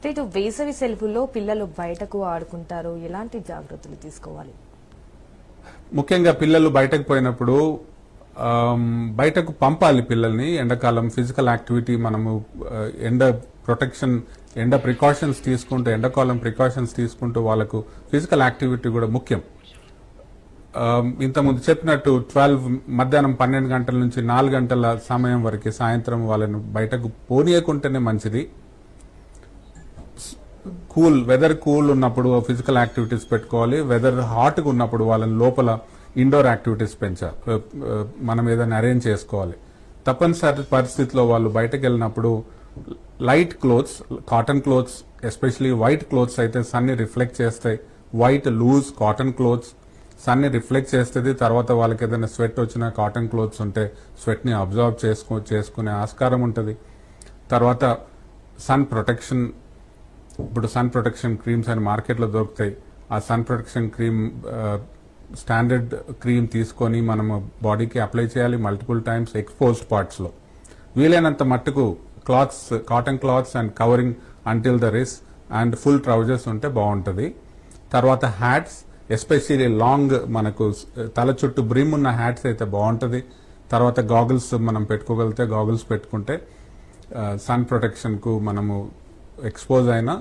ఇటు వేసవి సెలవుల్లో పిల్లలు బయటకు ఆడుకుంటారు, ఎలాంటి జాగ్రత్తలు తీసుకోవాలి? ముఖ్యంగా పిల్లలు బయటకు పోయినప్పుడు బయటకు పంపాలి పిల్లల్ని. ఎండాకాలం ఫిజికల్ యాక్టివిటీ మనము ఎండ ప్రొటెక్షన్, ఎండ ప్రికాషన్స్ తీసుకుంటూ, ఎండాకాలం ప్రికాషన్స్ తీసుకుంటూ వాళ్ళకు ఫిజికల్ యాక్టివిటీ కూడా ముఖ్యం. ఇంతకుముందు చెప్పినట్టు మధ్యాహ్నం 12 గంటల నుంచి 4 గంటల సమయం వరకు సాయంత్రం వాళ్ళని బయటకు పోనీయకుంటేనే మంచిది. వెదర్ కూల్ ఉన్నప్పుడు ఫిజికల్ యాక్టివిటీస్ పెట్టుకోవాలి. వెదర్ హాట్గా ఉన్నప్పుడు వాళ్ళని లోపల ఇండోర్ యాక్టివిటీస్ మనం ఏదైనా అరేంజ్ చేసుకోవాలి. తప్పనిసరి పరిస్థితిలో వాళ్ళు బయటకు వెళ్ళినప్పుడు light clothes, cotton clothes, especially white clothes అయితే సన్ని రిఫ్లెక్ట్ చేస్తాయి. వైట్ లూజ్ కాటన్ క్లోత్స్ సన్ని రిఫ్లెక్ట్ చేస్తుంది. తర్వాత వాళ్ళకి ఏదైనా స్వెట్ వచ్చినా కాటన్ క్లోత్స్ ఉంటే స్వెట్ని అబ్జర్వ్ చేసుకునే ఆస్కారం ఉంటుంది. తర్వాత సన్ ప్రొటెక్షన్, ఇప్పుడు సన్ ప్రొటెక్షన్ క్రీమ్స్ అని మార్కెట్లో దొరుకుతాయి. ఆ sun protection cream standard cream తీసుకొని మనము బాడీకి అప్లై చేయాలి మల్టిపుల్ టైమ్స్ ఎక్స్పోజ్డ్ పార్ట్స్లో. వీలైనంత మట్టుకు clothes, cotton clothes and covering until the wrist and full trousers ఉంటే బాగుంటుంది. తర్వాత హ్యాట్స్, ఎస్పెషల్లీ లాంగ్ మనకు తల చుట్టూ బ్రిమ్ ఉన్న హ్యాట్స్ అయితే బాగుంటుంది. తర్వాత గాగుల్స్ మనం పెట్టుకోగలిగితే గాగుల్స్ పెట్టుకుంటే సన్ ప్రొటెక్షన్కు మనము ఎక్స్పోజ్ అయినా